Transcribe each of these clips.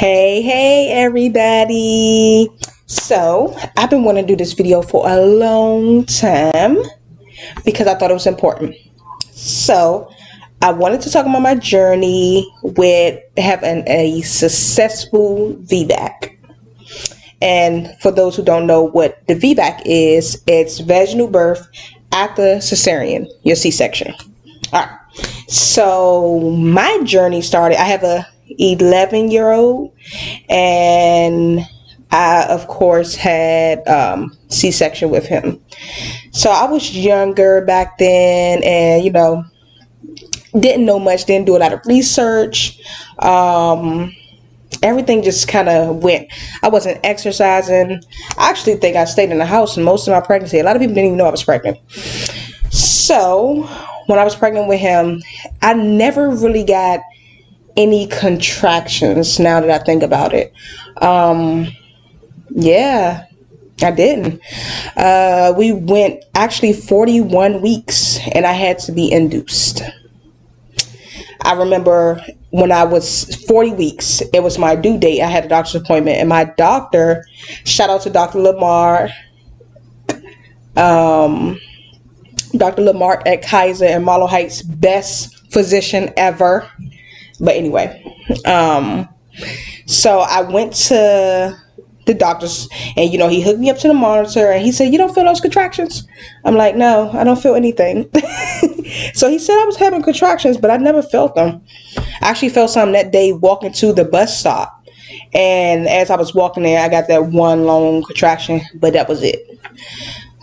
Hey everybody. So I've been wanting to do this video for a long time because I thought it was important. So I wanted to talk about my journey with having a successful VBAC. And for those who don't know what the VBAC is, it's vaginal birth after cesarean, your C-section. All right. So my journey started, I have a 11-year-old, and I of course had C-section with him. So I was younger back then, and didn't know much, didn't do a lot of research. Everything just kind of went. I wasn't exercising. I actually think I stayed in the house most of my pregnancy. A lot of people didn't even know I was pregnant. So when I was pregnant with him, I never really got any contractions. Now that I think about it, yeah, I didn't. We went actually 41 weeks, and I had to be induced. I remember when I was 40 weeks, it was my due date. I had a doctor's appointment, and my doctor, shout out to Dr. Lamar, Dr. Lamar at Kaiser and Marlow Heights, best physician ever. But anyway, so I went to the doctor's, and he hooked me up to the monitor, and he said, "You don't feel those contractions?" I'm like, "No, I don't feel anything." So he said I was having contractions, but I never felt them. I actually felt some that day walking to the bus stop, and as I was walking there, I got that one long contraction, but that was it.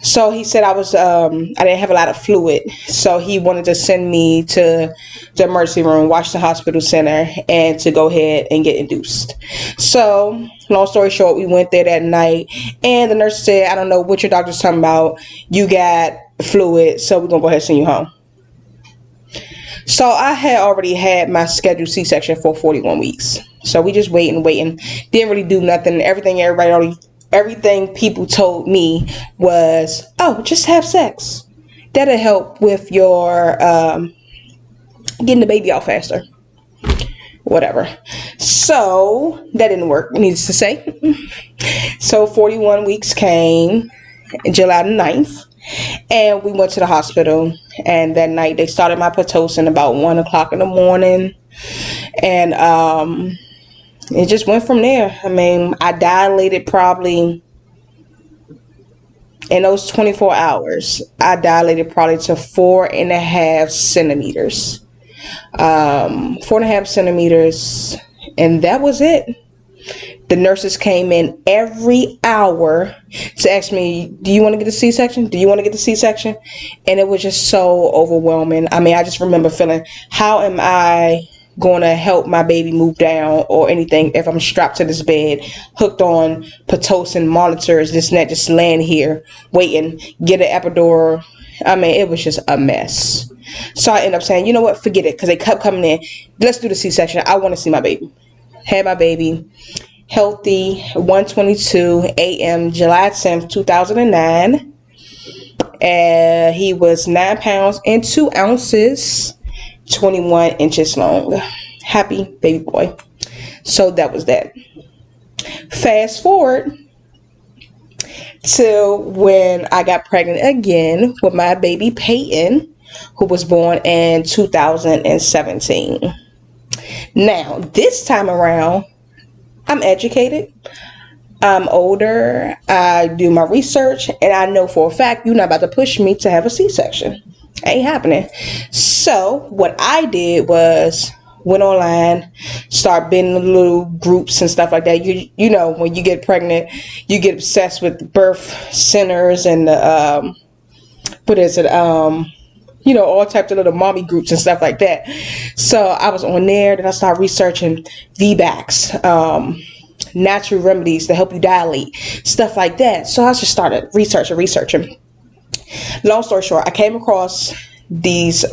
So he said I didn't have a lot of fluid, so he wanted to send me to the emergency room, Washington Hospital Center, and to go ahead and get induced. So long story short, we went there that night, and the nurse said, "I don't know what your doctor's talking about. You got fluid, so we're gonna go ahead and send you home." So I had already had my scheduled C-section for 41 weeks. So we just waiting, didn't really do nothing. Everything people told me was, "Oh, just have sex. That'll help with your getting the baby out faster." Whatever. So that didn't work, needless to say. So 41 weeks came July 9th, and we went to the hospital, and that night they started my Pitocin about 1 o'clock in the morning, and it just went from there. I mean, I dilated probably in those 24 hours. I dilated probably to 4.5 centimeters. 4.5 centimeters, and that was it. The nurses came in every hour to ask me, "Do you want to get a C-section? Do you want to get the C-section?" And it was just so overwhelming. I mean, I just remember feeling, how am I going to help my baby move down or anything if I'm strapped to this bed, hooked on Pitocin monitors, this and that, just laying here waiting, get an epidural. I mean, it was just a mess. So I ended up saying, you know what, forget it, because they kept coming in. Let's do the C-section. I want to see my baby. Had my baby healthy, 1:22 a.m. July 10th, 2009. And he was 9 pounds and 2 ounces, 21 inches long. Happy baby boy. So that was that. Fast forward to when I got pregnant again with my baby Peyton, who was born in 2017. Now, this time around, I'm educated, I'm older, I do my research, and I know for a fact you're not about to push me to have a C-section. Ain't happening. So what I did was went online, start being in little groups and stuff like that. You know, when you get pregnant, you get obsessed with birth centers and all types of little mommy groups and stuff like that. So I was on there, then I started researching VBACs, natural remedies to help you dilate, stuff like that. So I just started researching. Long story short, I came across these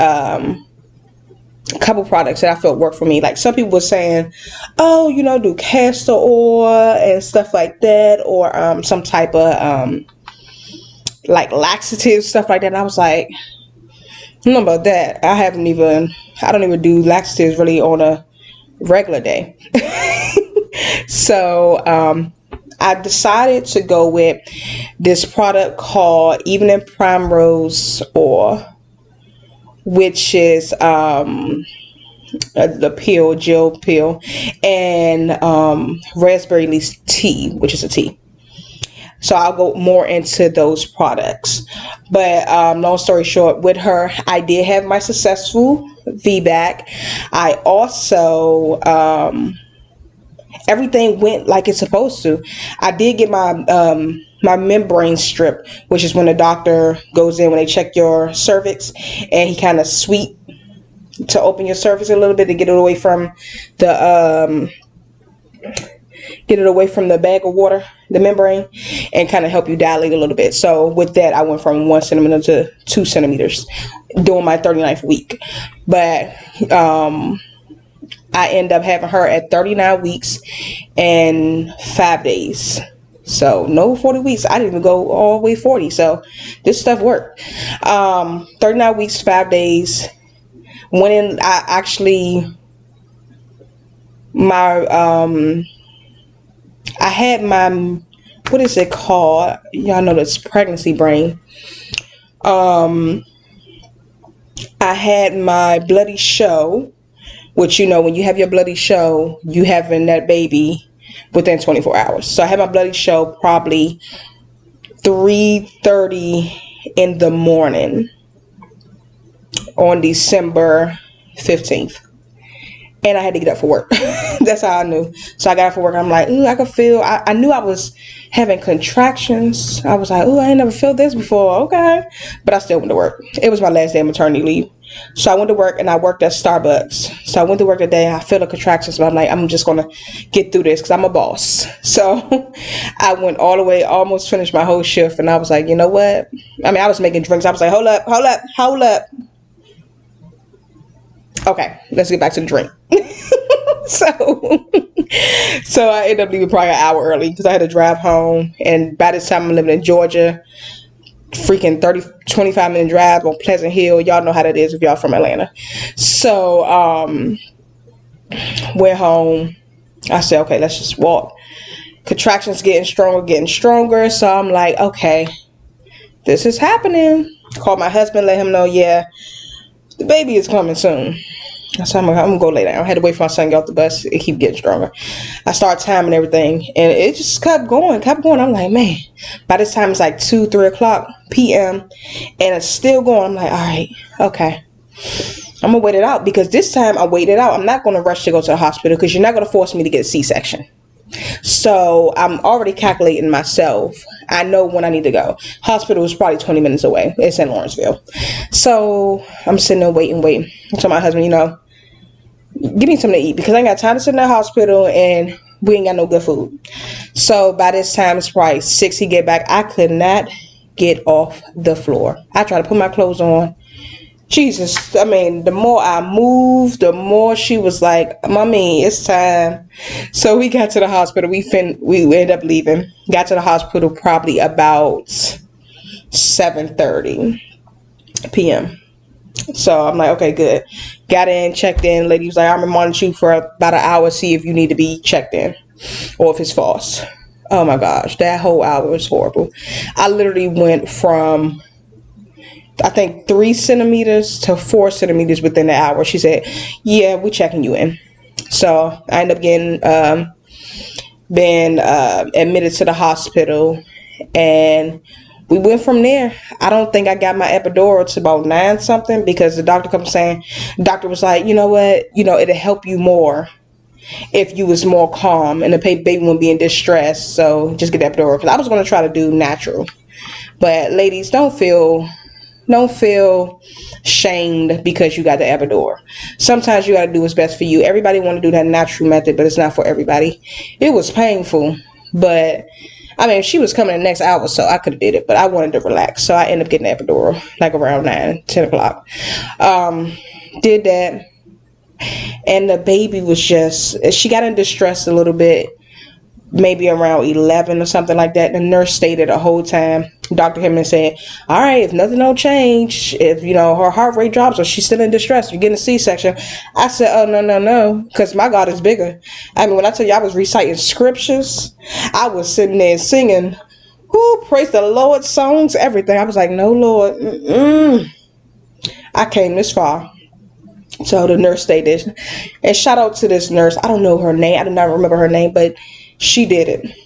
couple products that I felt worked for me. Like, some people were saying, "Oh, do castor oil and stuff like that, or some type of like laxative, stuff like that." And I was like, I don't know about that. I don't even do laxatives really on a regular day. So I decided to go with this product called Evening Primrose Oil, which is the pill, gel pill, and raspberry leaf tea, which is a tea. So I'll go more into those products. But long story short, with her, I did have my successful VBAC. I also, everything went like it's supposed to. I did get my my membrane strip, which is when the doctor goes in when they check your cervix, and he kind of sweep to open your cervix a little bit to get it away from the bag of water, the membrane, and kind of help you dilate a little bit. So with that, I went from 1 centimeter to 2 centimeters during my 39th week. But I end up having her at 39 weeks and 5 days. So no 40 weeks. I didn't even go all the way 40. So this stuff worked. 39 weeks, 5 days. Went in, I actually, I had my, what is it called? Y'all know this pregnancy brain. I had my bloody show, which, you know, when you have your bloody show, you having that baby within 24 hours. So I had my bloody show probably 3:30 in the morning on December 15th. And I had to get up for work. That's how I knew. So I got up for work. I'm like, ooh, I could feel, I knew I was having contractions. I was like, ooh, I ain't never felt this before. Okay. But I still went to work. It was my last day of maternity leave. So I went to work and I worked at Starbucks. So I went to work today. I feel the contractions, but I'm like, I'm just going to get through this because I'm a boss. So I went all the way, almost finished my whole shift. And I was like, you know what? I mean, I was making drinks. I was like, hold up. Okay, let's get back to the drink. So I ended up leaving probably an hour early because I had to drive home. And by this time, I'm living in Georgia. Freaking 25-minute drive on Pleasant Hill. Y'all know how that is if y'all from Atlanta. So went home. I said, okay, let's just walk. Contractions getting stronger. So I'm like, okay, this is happening. Called my husband, let him know, yeah, the baby is coming soon. So I'm gonna go lay down. I had to wait for my son to get off the bus. It keep getting stronger. I started timing everything, and it just kept going. I'm like, man. By this time, it's like 2-3 o'clock p.m., and it's still going. I'm like, all right, okay. I'm gonna wait it out because this time I waited out. I'm not gonna rush to go to the hospital because you're not gonna force me to get a C-section. So I'm already calculating myself. I know when I need to go. Hospital is probably 20 minutes away. It's in Lawrenceville. So I'm sitting there waiting. I told my husband, you know, give me something to eat because I ain't got time to sit in the hospital and we ain't got no good food. So by this time, it's probably 6. He get back. I could not get off the floor. I tried to put my clothes on. Jesus, I mean, the more I moved, the more she was like, Mommy, it's time. So we got to the hospital. We ended up leaving. Got to the hospital probably about 7:30 p.m. So I'm like, okay, good. Got in, checked in. Lady was like, I'm gonna monitor you for about an hour, see if you need to be checked in or if it's false. Oh my gosh, that whole hour was horrible. I literally went from, I think, 3 centimeters to 4 centimeters within the hour. She said, yeah, we're checking you in. So I ended up getting admitted to the hospital, and we went from there. I don't think I got my epidural to about 9 something because the doctor kept saying, doctor was like, you know what, you know, it'll help you more if you was more calm and the baby wouldn't be in distress. So just get the epidural, because I was going to try to do natural. But ladies, don't feel shamed because you got the epidural. Sometimes you got to do what's best for you. Everybody want to do that natural method, but it's not for everybody. It was painful, but I mean, she was coming the next hour, so I could have did it, but I wanted to relax. So I ended up getting the epidural like around 9-10 o'clock. Did that, and the baby was just, she got in distress a little bit, maybe around 11 or something like that. The nurse stayed there the whole time. Dr. Hemming said, all right, if nothing don't change, if her heart rate drops or she's still in distress, you're getting a C-section. I said, oh, no, because my God is bigger. I mean, when I tell you I was reciting scriptures, I was sitting there singing, praise the Lord songs, everything. I was like, no, Lord, I came this far. So the nurse stayed there. And shout out to this nurse. I don't know her name. I do not remember her name, but she did it.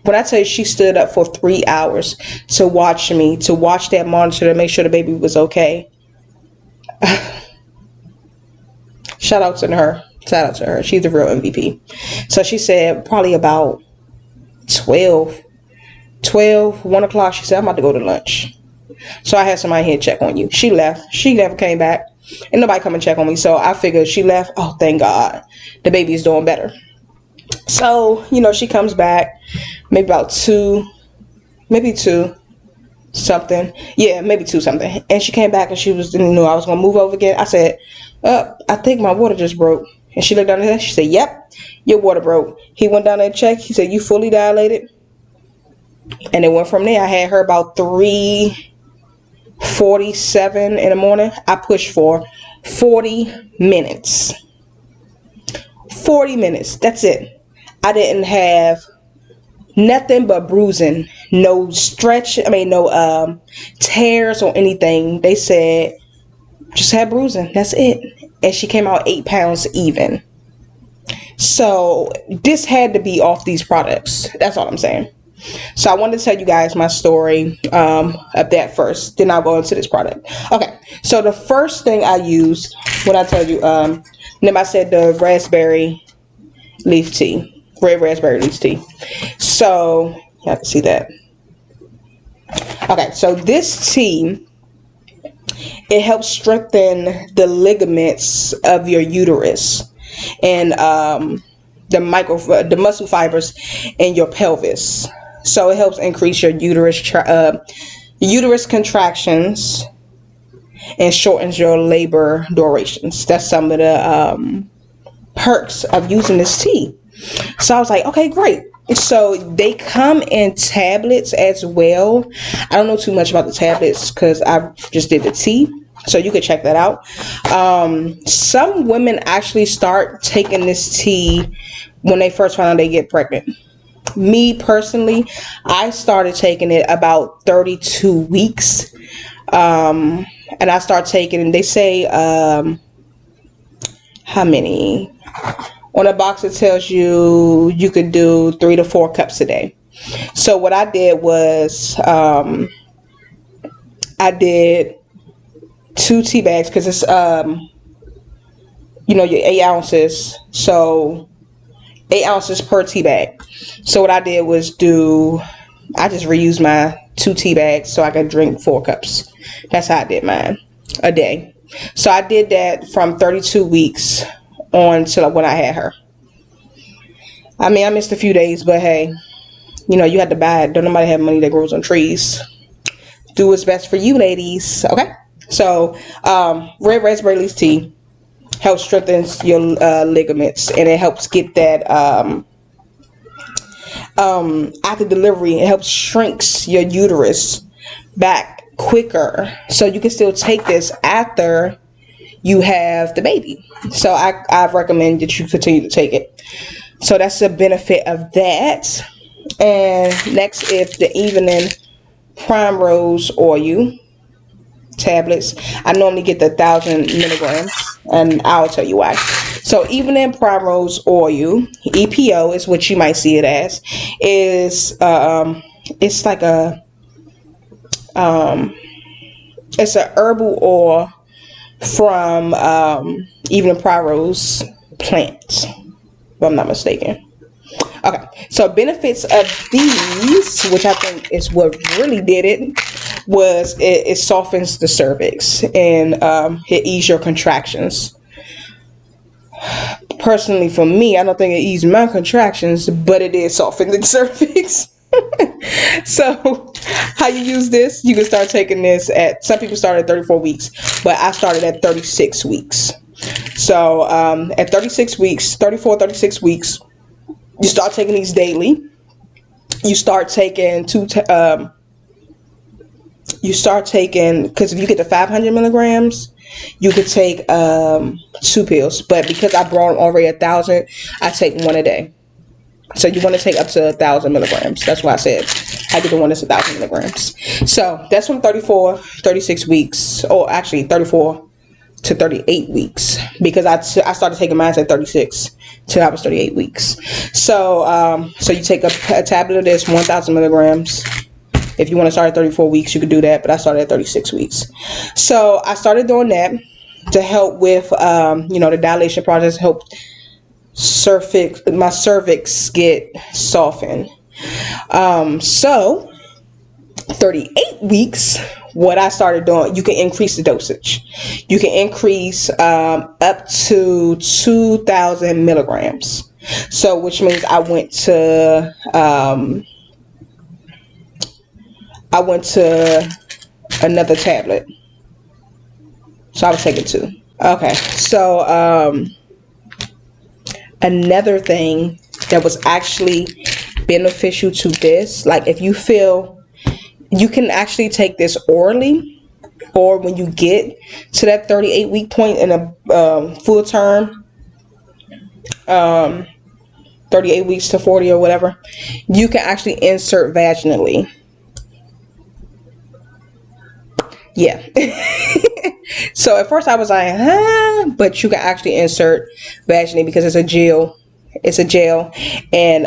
When I tell you she stood up for 3 hours to watch me, to watch that monitor to make sure the baby was okay. Shout out to her. She's the real MVP. So she said probably about 12, 1 o'clock. She said, I'm about to go to lunch. So I had somebody here check on you. She left. She never came back. And nobody come and check on me. So I figured she left. Oh, thank God. The baby is doing better. So, she comes back maybe about 2 something. Yeah, maybe 2 something. And she came back and she was, I was going to move over again. I said, I think my water just broke. And she looked down at her. She said, yep, your water broke. He went down there and checked. He said, you fully dilated. And it went from there. I had her about 3:47 in the morning. I pushed for 40 minutes. 40 minutes. That's it. I didn't have nothing but bruising. No no tears or anything. They said just had bruising. That's it. And she came out 8 pounds even. So this had to be off these products. That's all I'm saying. So I wanted to tell you guys my story of that first. Then I'll go into this product. Okay. So the first thing I used, when I tell you, then I said the raspberry leaf tea. Red raspberry leaf tea. So you have to see that. Okay. So this tea, it helps strengthen the ligaments of your uterus and the muscle fibers in your pelvis. So it helps increase your uterus contractions and shortens your labor durations. That's some of the perks of using this tea. So I was like, okay, great. So they come in tablets as well. I don't know too much about the tablets because I just did the tea. So you could check that out. Some women actually start taking this tea when they first find out they get pregnant. Me personally, I started taking it about 32 weeks. And I start taking, they say, how many? On a box it tells you you could do 3 to 4 cups a day. So what I did was I did 2 tea bags because it's your 8 ounces. So 8 ounces per tea bag. So what I did was I just reused my 2 tea bags so I could drink 4 cups. That's how I did mine a day. So I did that from 32 weeks on till when I had her. I mean, I missed a few days, but hey, you had to buy it. Don't nobody have money that grows on trees. Do what's best for you, ladies. Okay. So red raspberry leaf tea helps strengthen your ligaments, and it helps get that after delivery, it helps shrinks your uterus back quicker, so you can still take this after you have the baby. So I recommend that you continue to take it. So that's the benefit of that. And next is the evening Primrose Oil tablets. I normally get the 1,000 milligrams, and I'll tell you why. So evening Primrose Oil, EPO is what you might see it as, is it's like it's a herbal oil from evening Primrose plant, if I'm not mistaken. Okay, so benefits of these, which I think is what really did it, was it softens the cervix and it eases your contractions. Personally, for me, I don't think it eased my contractions, but it did soften the cervix. So how you use this, you can start taking this at, some people start at 34 weeks, but I started at 36 weeks. So at 36 weeks, 36 weeks, You start taking these daily. You start taking because if you get the 500 milligrams, you could take 2 pills. But because I brought already 1,000, I take 1 a day. So you want to take up to 1,000 milligrams. That's why I said I get the one that's 1,000 milligrams. So that's from 34, 36 weeks, or actually 34 to 38 weeks, because I started taking mine at 36 till I was 38 weeks. So so you take a tablet of this, 1,000 milligrams. If you want to start at 34 weeks, you could do that, but I started at 36 weeks. So I started doing that to help with the dilation process, help my cervix get softened. So 38 weeks, what I started doing, you can increase the dosage. You can increase up to 2,000 milligrams. So which means I went to another tablet. So I was taking 2. Okay, so another thing that was actually beneficial to this, like if you feel, you can actually take this orally, or when you get to that 38 week point in a full term, 38 weeks to 40 or whatever, you can actually insert vaginally. Yeah. So at first I was like, but you can actually insert vaginally because it's a gel. It's a gel, and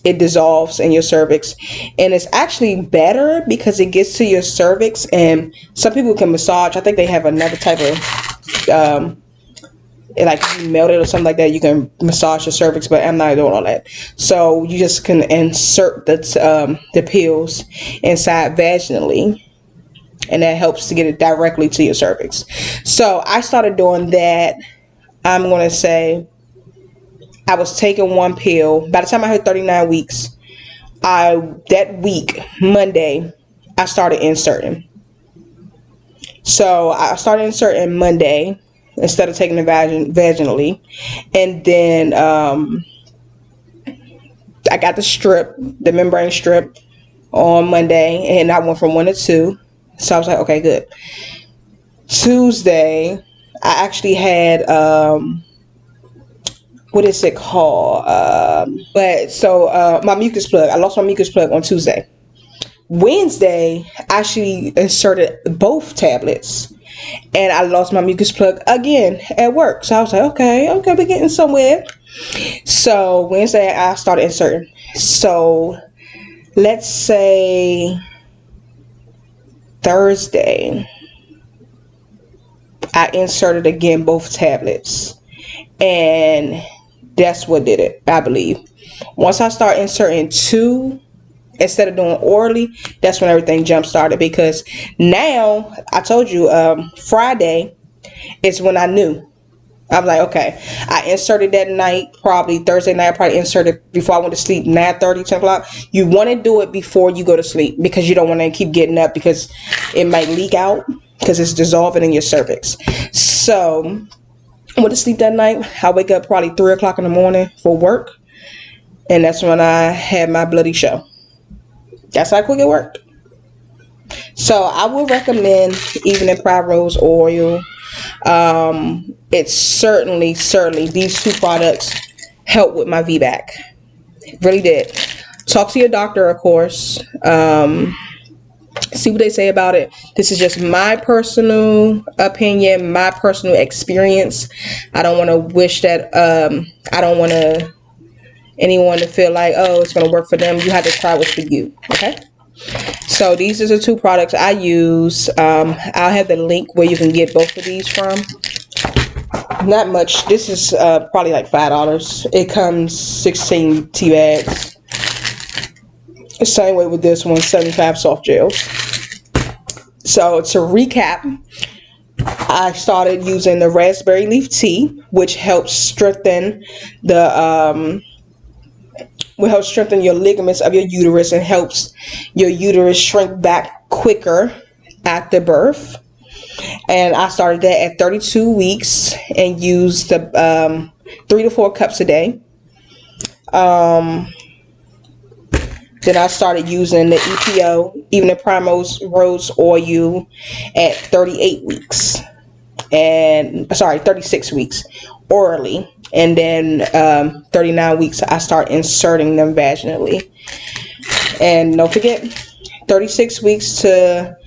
it dissolves in your cervix, and it's actually better because it gets to your cervix. And some people can massage. I think they have another type of like you melt it or something like that. You can massage your cervix, but I'm not doing all that. So you just can insert the pills inside vaginally, and that helps to get it directly to your cervix. So I started doing that. I'm going to say I was taking 1 pill. By the time I hit 39 weeks, that week, Monday, I started inserting. So I started inserting Monday instead of taking the vaginally. And then I got the membrane strip on Monday, and I went from 1 to 2. So I was like, okay, good. Tuesday, I actually had, what is it called? My mucus plug. I lost my mucus plug on Tuesday. Wednesday, I actually inserted both tablets, and I lost my mucus plug again at work. So I was like, okay, we're getting somewhere. So Wednesday, I started inserting. So let's say Thursday, I inserted again both tablets, and that's what did it, I believe. Once I start inserting 2 instead of doing orally, that's when everything jump started, because now I told you Friday is when I knew. I was like, okay, I inserted that night, probably Thursday night. I probably inserted before I went to sleep, 9:30, 10 o'clock. You want to do it before you go to sleep, because you don't want to keep getting up, because it might leak out because it's dissolving in your cervix. So I went to sleep that night. I wake up probably 3 o'clock in the morning for work, and that's when I had my bloody show. That's how quick it worked. So I would recommend even in Primrose Oil. It's certainly these 2 products help with my VBAC. Really did. Talk to your doctor, of course. See what they say about it. This is just my personal opinion, my personal experience. I don't want to wish that I don't want anyone to feel like, oh, it's going to work for them. You have to try what's for you. Okay. So these are the 2 products I use. I'll have the link where you can get both of these from. Not much. This is probably like $5. It comes 16 tea bags. Same way with this one, 75 soft gels. So to recap, I started using the raspberry leaf tea, which helps strengthen your ligaments of your uterus, and helps your uterus shrink back quicker after birth. And I started that at 32 weeks and used the 3 to 4 cups a day. Um, then I started using the EPO, even the Primrose Rose Oil, at 38 weeks. And sorry, 36 weeks orally. And then 39 weeks, I start inserting them vaginally. And don't forget, 36 weeks to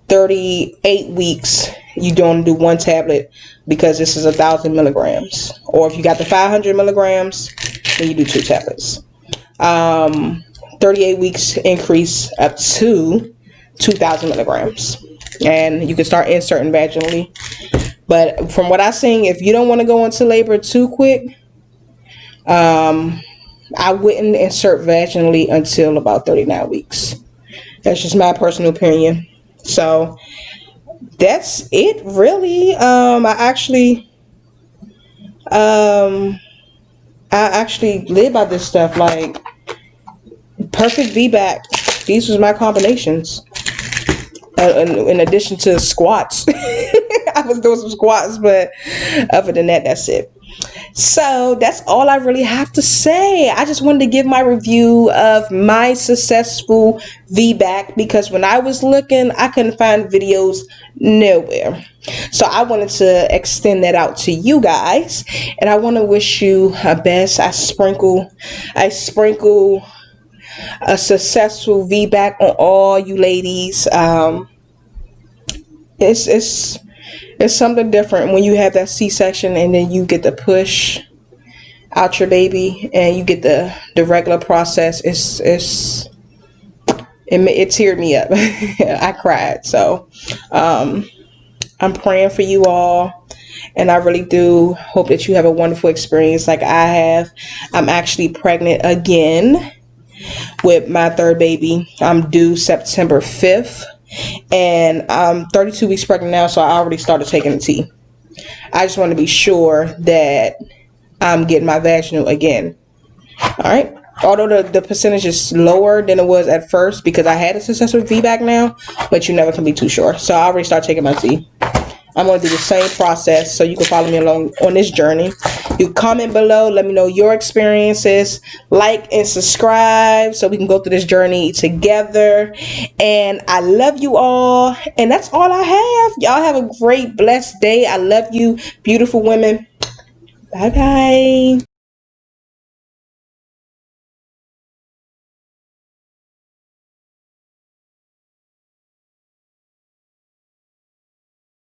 38 weeks, you don't do one tablet because this is 1,000 milligrams. Or if you got the 500 milligrams, then you do 2 tablets. 38 weeks increase up to 2,000 milligrams. And you can start inserting vaginally. But from what I'm seeing, if you don't want to go into labor too quick, I wouldn't insert vaginally until about 39 weeks. That's just my personal opinion. So that's it, really. I actually live by this stuff. Like perfect VBAC. These was my combinations. In addition to squats. I was doing some squats, but other than that, that's it. So that's all I really have to say. I just wanted to give my review of my successful VBAC because when I was looking, I couldn't find videos nowhere. So I wanted to extend that out to you guys, and I want to wish you a best. I sprinkle a successful VBAC on all you ladies. It's something different when you have that C-section and then you get the push out your baby and you get the regular process. It teared me up. I cried. So I'm praying for you all, and I really do hope that you have a wonderful experience like I have. I'm actually pregnant again with my third baby. I'm due September 5th. And I'm 32 weeks pregnant now, so I already started taking the tea. I just want to be sure that I'm getting my vaginal again. Alright. Although the percentage is lower than it was at first because I had a successful VBAC now, but you never can be too sure. So I already started taking my tea. I'm going to do the same process so you can follow me along on this journey. You comment below. Let me know your experiences. Like and subscribe so we can go through this journey together. And I love you all. And that's all I have. Y'all have a great, blessed day. I love you, beautiful women. Bye-bye.